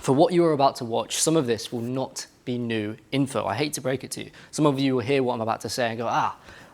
For what you are about to watch, some of this will not be new info. I hate to break it to you. Some of you will hear what I'm about to say and go,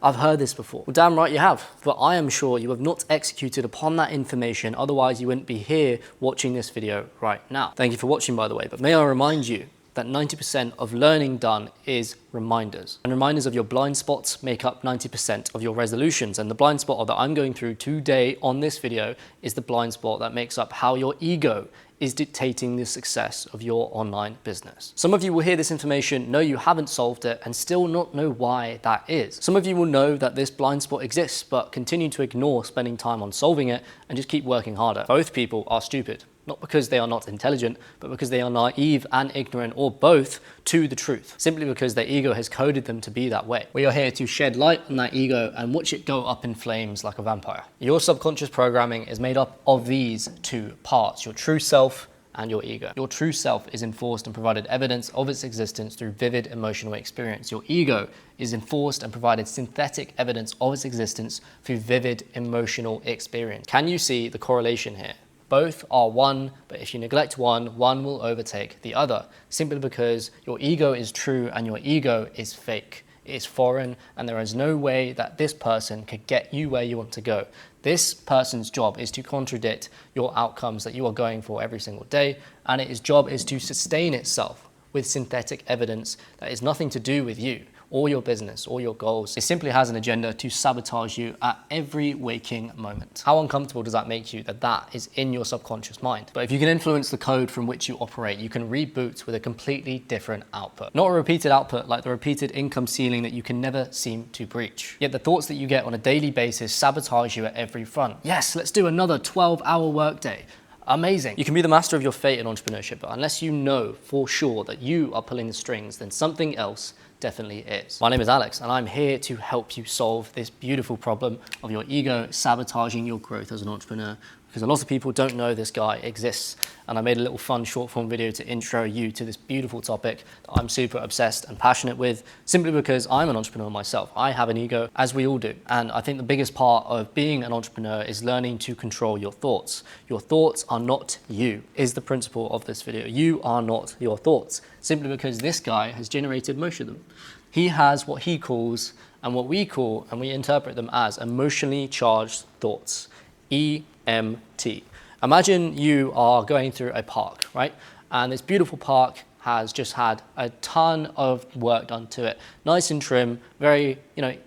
I've heard this before. Well, damn right you have, but I am sure you have not executed upon that information, otherwise you wouldn't be here watching this video right now. Thank you for watching, by the way, but may I remind you that 90% of learning done is reminders. And reminders of your blind spots make up 90% of your resolutions. And the blind spot that I'm going through today on this video is the blind spot that makes up how your ego is dictating the success of your online business. Some of you will hear this information, know you haven't solved it, and still not know why that is. Some of you will know that this blind spot exists, but continue to ignore spending time on solving it and just keep working harder. Both people are stupid. Not because they are not intelligent, but because they are naive and ignorant, or both, to the truth, simply because their ego has coded them to be that way. We are here to shed light on that ego and watch it go up in flames like a vampire. Your subconscious programming is made up of these two parts, your true self and your ego. Your true self is enforced and provided evidence of its existence through vivid emotional experience. Your ego is enforced and provided synthetic evidence of its existence through vivid emotional experience. Can you see the correlation here? Both are one, but if you neglect one, one will overtake the other, simply because your ego is true and your ego is fake. It is foreign, and there is no way that this person could get you where you want to go. This person's job is to contradict your outcomes that you are going for every single day, and its job is to sustain itself with synthetic evidence that is nothing to do with you, or your business, or your goals. It simply has an agenda to sabotage you at every waking moment. How uncomfortable does that make you that that is in your subconscious mind? But if you can influence the code from which you operate, you can reboot with a completely different output. Not a repeated output like the repeated income ceiling that you can never seem to breach. Yet the thoughts that you get on a daily basis sabotage you at every front. Yes, let's do another 12-hour workday. Amazing. You can be the master of your fate in entrepreneurship, but unless you know for sure that you are pulling the strings, then something else definitely is. My name is Alex, and I'm here to help you solve this beautiful problem of your ego sabotaging your growth as an entrepreneur, because a lot of people don't know this guy exists. And I made a little fun short form video to intro you to this beautiful topic that I'm super obsessed and passionate with, simply because I'm an entrepreneur myself. I have an ego, as we all do. And I think the biggest part of being an entrepreneur is learning to control your thoughts. Your thoughts are not you, is the principle of this video. You are not your thoughts, simply because this guy has generated most of them. He has what he calls, and what we call, and we interpret them as, emotionally charged thoughts. EMT. Imagine you are going through a park, right? And this beautiful park has just had a ton of work done to it. Nice and trim, very,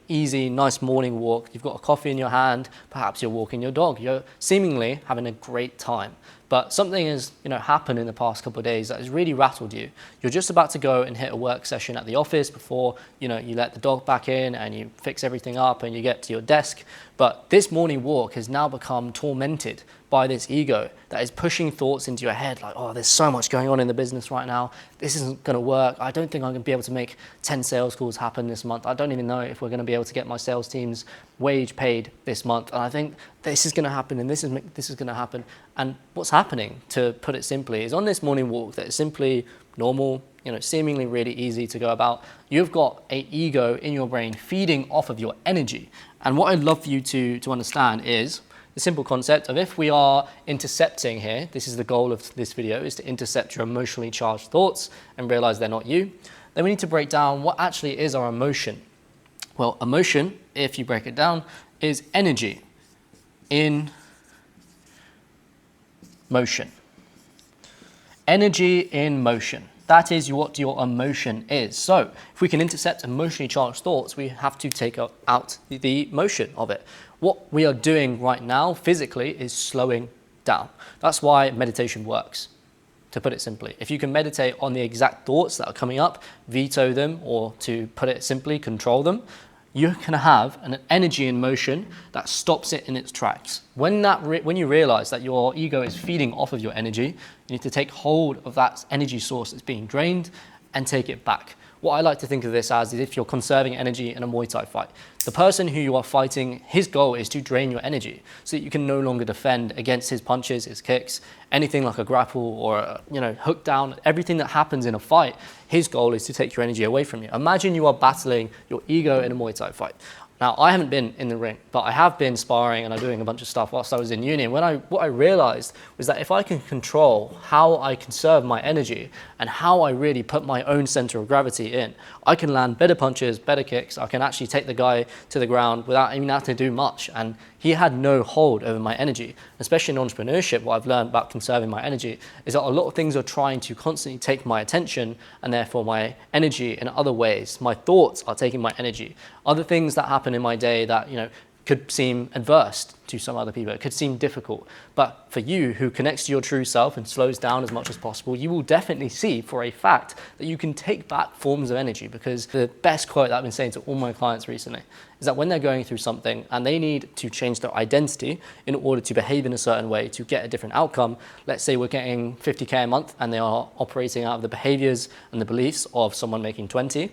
easy, nice morning walk. You've got a coffee in your hand, perhaps you're walking your dog. You're seemingly having a great time. But something has, happened in the past couple of days that has really rattled you. You're just about to go and hit a work session at the office before, you let the dog back in and you fix everything up and you get to your desk. But this morning walk has now become tormented by this ego that is pushing thoughts into your head like, oh, there's so much going on in the business right now. This isn't going to work. I don't think I'm going to be able to make 10 sales calls happen this month. I don't even know if we're going to be able to get my sales team's wage paid this month. And I think this is going to happen and this is going to happen. And what's happening, to put it simply, is on this morning walk that is simply normal, seemingly really easy to go about, you've got an ego in your brain feeding off of your energy. And what I'd love for you to understand is the simple concept of, if we are intercepting here, this is the goal of this video, is to intercept your emotionally charged thoughts and realize they're not you, then we need to break down what actually is our emotion. Well, emotion, if you break it down, is energy in motion. Energy in motion. That is what your emotion is. So if we can intercept emotionally charged thoughts, we have to take out the motion of it. What we are doing right now physically is slowing down. That's why meditation works, to put it simply. If you can meditate on the exact thoughts that are coming up, veto them, or to put it simply, control them, you can have an energy in motion that stops it in its tracks. When you realize that your ego is feeding off of your energy, you need to take hold of that energy source that's being drained and take it back. What I like to think of this as is if you're conserving energy in a Muay Thai fight. The person who you are fighting, his goal is to drain your energy so that you can no longer defend against his punches, his kicks, anything like a grapple or a, hook down, everything that happens in a fight. His goal is to take your energy away from you. Imagine you are battling your ego in a Muay Thai fight. Now, I haven't been in the ring, but I have been sparring and I'm doing a bunch of stuff whilst I was in uni. And what I realized was that if I can control how I conserve my energy and how I really put my own center of gravity in, I can land better punches, better kicks. I can actually take the guy to the ground without even having to do much. And he had no hold over my energy. Especially in entrepreneurship, what I've learned about conserving my energy is that a lot of things are trying to constantly take my attention, and therefore my energy in other ways. My thoughts are taking my energy. Other things that happen in my day that, could seem adverse to some other people. It could seem difficult. But for you, who connects to your true self and slows down as much as possible, you will definitely see for a fact that you can take back forms of energy. Because the best quote that I've been saying to all my clients recently is that when they're going through something and they need to change their identity in order to behave in a certain way to get a different outcome, let's say we're getting 50K a month and they are operating out of the behaviors and the beliefs of someone making 20,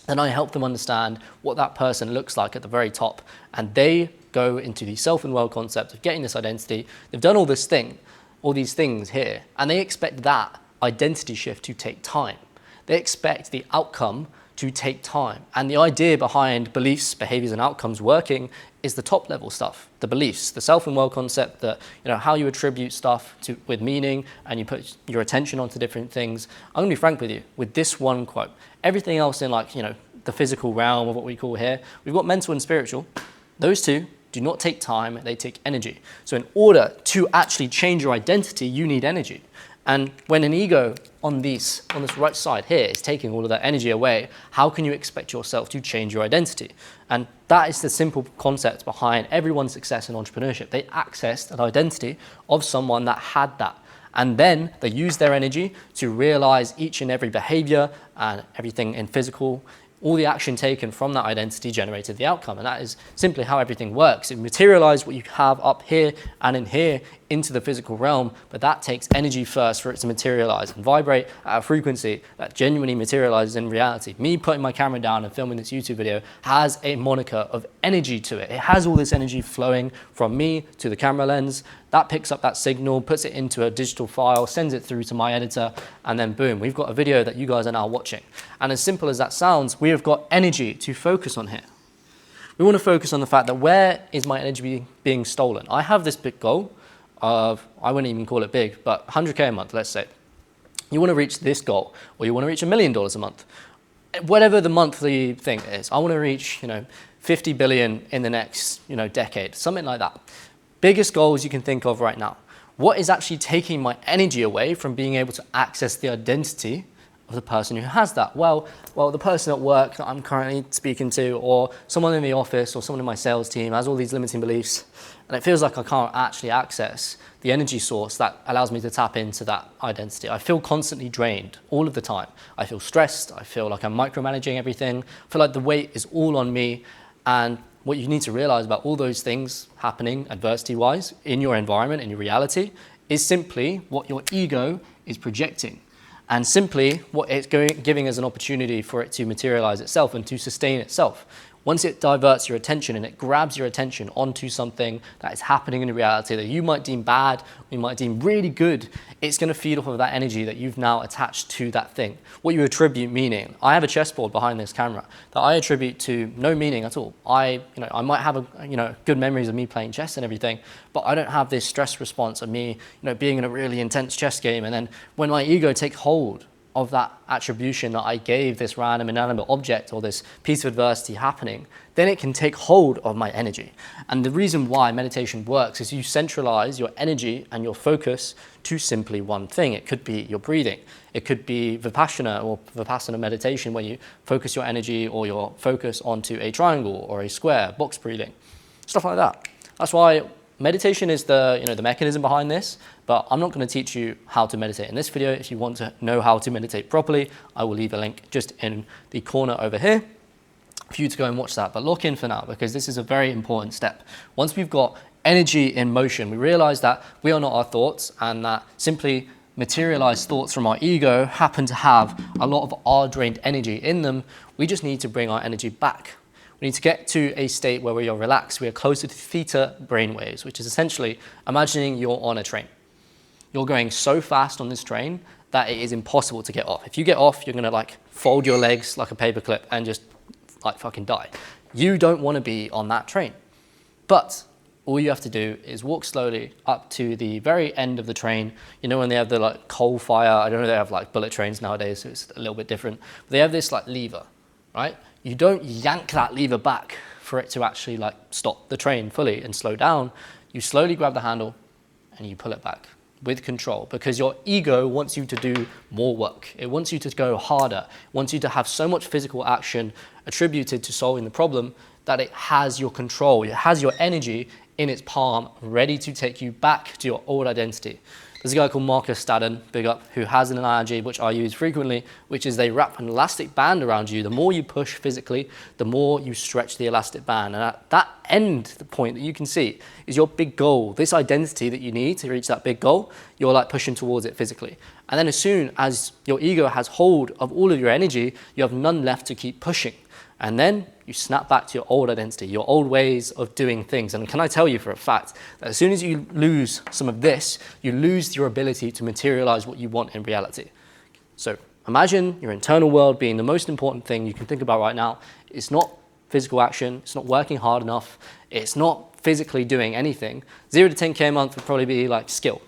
then I help them understand what that person looks like at the very top. And they go into the self and world concept of getting this identity. They've done all these things here, and they expect that identity shift to take time. They expect the outcome to take time. And the idea behind beliefs, behaviors, and outcomes working is the top level stuff, the beliefs, the self and world concept, that how you attribute stuff with meaning, and you put your attention onto different things. I'm gonna be frank with you, with this one quote. Everything else in the physical realm of what we call here, we've got mental and spiritual. Those two do not take time, they take energy. So in order to actually change your identity, you need energy. And when an ego on this right side here is taking all of that energy away, how can you expect yourself to change your identity? And that is the simple concept behind everyone's success in entrepreneurship. They accessed an identity of someone that had that. And then they use their energy to realize each and every behavior and everything in physical. All the action taken from that identity generated the outcome. And that is simply how everything works. It materializes what you have up here and in here into the physical realm, but that takes energy first for it to materialize and vibrate at a frequency that genuinely materializes in reality. Me putting my camera down and filming this YouTube video has a moniker of energy to it. It has all this energy flowing from me to the camera lens. That picks up that signal, puts it into a digital file, sends it through to my editor, and then boom, we've got a video that you guys are now watching. And as simple as that sounds, we have got energy to focus on here. We want to focus on the fact that where is my energy being stolen? I have this big goal of, I wouldn't even call it big, but 100K a month, let's say. You want to reach this goal, or you want to reach $1 million a month. Whatever the monthly thing is, I want to reach 50 billion in the next decade, something like that. Biggest goals you can think of right now. What is actually taking my energy away from being able to access the identity of the person who has that? Well, the person at work that I'm currently speaking to, or someone in the office, or someone in my sales team has all these limiting beliefs, and it feels like I can't actually access the energy source that allows me to tap into that identity. I feel constantly drained all of the time. I feel stressed. I feel like I'm micromanaging everything. I feel like the weight is all on me. And what you need to realize about all those things happening adversity-wise in your environment, in your reality, is simply what your ego is projecting. And simply what it's giving as an opportunity for it to materialize itself and to sustain itself. Once it diverts your attention and it grabs your attention onto something that is happening in reality that you might deem bad, you might deem really good, it's going to feed off of that energy that you've now attached to that thing. What you attribute meaning. I have a chessboard behind this camera that I attribute to no meaning at all. I might have good memories of me playing chess and everything, but I don't have this stress response of me, being in a really intense chess game. And then when my ego takes hold of that attribution that I gave this random inanimate object or this piece of adversity happening, then it can take hold of my energy. And the reason why meditation works is you centralize your energy and your focus to simply one thing. It could be your breathing. It could be Vipassana or Vipassana meditation, where you focus your energy or your focus onto a triangle or a square, box breathing, stuff like that. That's why meditation is the mechanism behind this, but I'm not going to teach you how to meditate in this video. If you want to know how to meditate properly, I will leave a link just in the corner over here for you to go and watch that. But lock in for now, because this is a very important step. Once we've got energy in motion, we realize that we are not our thoughts, and that simply materialized thoughts from our ego happen to have a lot of our drained energy in them. We just need to bring our energy back. We need to get to a state where we are relaxed. We are closer to theta brainwaves, which is essentially imagining you're on a train. You're going so fast on this train that it is impossible to get off. If you get off, you're gonna fold your legs like a paperclip and just fucking die. You don't want to be on that train. But all you have to do is walk slowly up to the very end of the train. You know when they have the like coal fire, I don't know, they have like bullet trains nowadays, so it's a little bit different. But they have this like lever, right? You don't yank that lever back for it to actually like stop the train fully and slow down. You slowly grab the handle and you pull it back with control, because your ego wants you to do more work. It wants you to go harder. It wants you to have so much physical action attributed to solving the problem that it has your control. It has your energy in its palm, ready to take you back to your old identity. There's a guy called Marcus Stadden, big up, who has an analogy which I use frequently, which is they wrap an elastic band around you. The more you push physically, the more you stretch the elastic band. And at that end, the point that you can see is your big goal. This identity that you need to reach that big goal, you're like pushing towards it physically. And then as soon as your ego has hold of all of your energy, you have none left to keep pushing. And then you snap back to your old identity, your old ways of doing things. And can I tell you for a fact that as soon as you lose some of this, you lose your ability to materialize what you want in reality. So imagine your internal world being the most important thing you can think about right now. It's not physical action, it's not working hard enough, it's not physically doing anything. 0 to 10K a month would probably be like skill.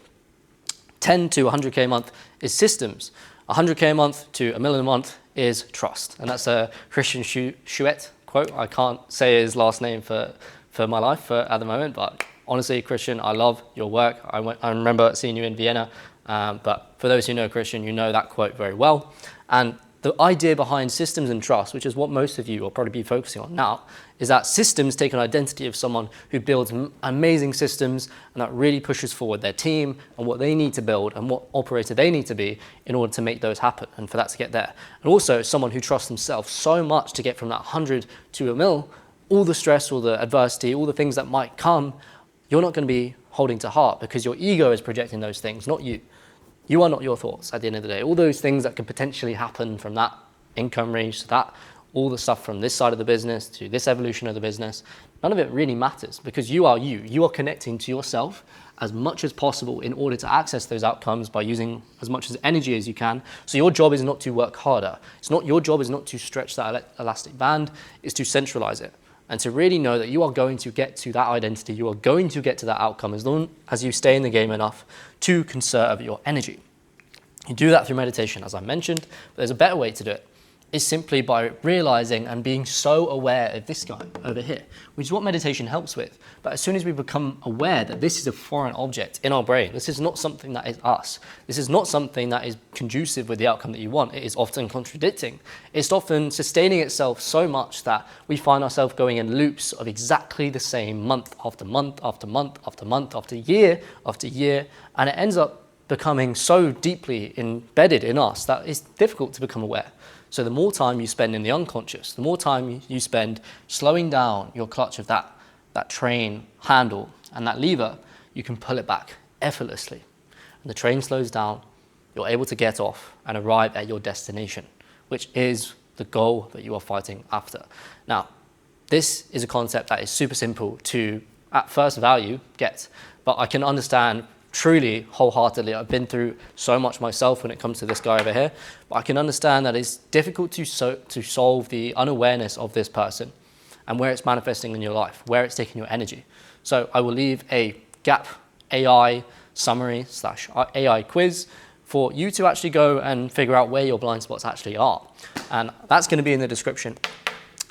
10 to 100K a month is systems. 100K a month to $1 million a month is trust. And that's a Christian Schuett quote. I can't say his last name for my life at the moment, but honestly, Christian, I love your work. I remember seeing you in Vienna, but for those who know Christian, you know that quote very well. And the idea behind systems and trust, which is what most of you will probably be focusing on now, is that systems take an identity of someone who builds amazing systems and that really pushes forward their team and what they need to build and what operator they need to be in order to make those happen and for that to get there. And also someone who trusts themselves so much to get from that 100 to a mil, all the stress, all the adversity, all the things that might come, you're not going to be holding to heart because your ego is projecting those things, not you. You are not your thoughts at the end of the day. All those things that could potentially happen from that income range to that, all the stuff from this side of the business to this evolution of the business, none of it really matters because you are you. You are connecting to yourself as much as possible in order to access those outcomes by using as much as energy as you can. So your job is not to work harder. Your job is not to stretch that elastic band, it's to centralize it. And to really know that you are going to get to that identity, you are going to get to that outcome as long as you stay in the game enough to conserve your energy. You do that through meditation, as I mentioned, but there's a better way to do it. It's simply by realizing and being so aware of this guy over here, which is what meditation helps with. But as soon as we become aware that this is a foreign object in our brain, this is not something that is us. This is not something that is conducive with the outcome that you want. It is often contradicting. It's often sustaining itself so much that we find ourselves going in loops of exactly the same month after month after month after month after year, and it ends up becoming so deeply embedded in us that it's difficult to become aware. So the more time you spend in the unconscious, the more time you spend slowing down your clutch of that train handle and that lever, you can pull it back effortlessly. And the train slows down, you're able to get off and arrive at your destination, which is the goal that you are fighting after. Now, this is a concept that is super simple to, at first value, get, but I can understand truly, wholeheartedly, I've been through so much myself when it comes to this guy over here, but I can understand that it's difficult to solve the unawareness of this person and where it's manifesting in your life, where it's taking your energy. So I will leave a gap AI summary / AI quiz for you to actually go and figure out where your blind spots actually are. And that's going to be in the description,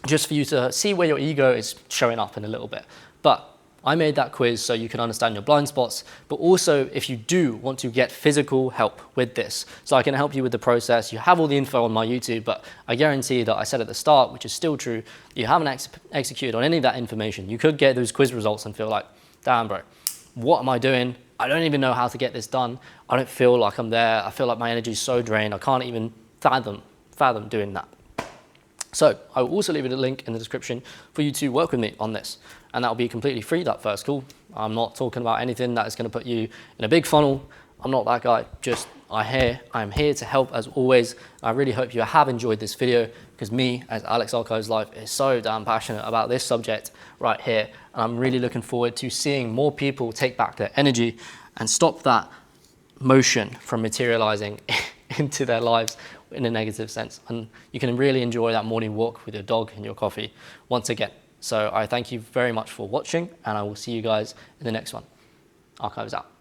just for you to see where your ego is showing up in a little bit. But I made that quiz so you can understand your blind spots, but also if you do want to get physical help with this, so I can help you with the process. You have all the info on my YouTube, but I guarantee that I said at the start, which is still true, you haven't executed on any of that information. You could get those quiz results and feel like, damn bro, what am I doing? I don't even know how to get this done. I don't feel like I'm there. I feel like my energy is so drained. I can't even fathom doing that. So I will also leave a link in the description for you to work with me on this. And that will be completely free, that first call. I'm not talking about anything that is going to put you in a big funnel. I'm not that guy. Just I'm here to help as always. I really hope you have enjoyed this video because me, as Alex Archives Life, is so damn passionate about this subject right here. And I'm really looking forward to seeing more people take back their energy and stop that motion from materializing into their lives in a negative sense. And you can really enjoy that morning walk with your dog and your coffee once again. So I thank you very much for watching, and I will see you guys in the next one. Archives out.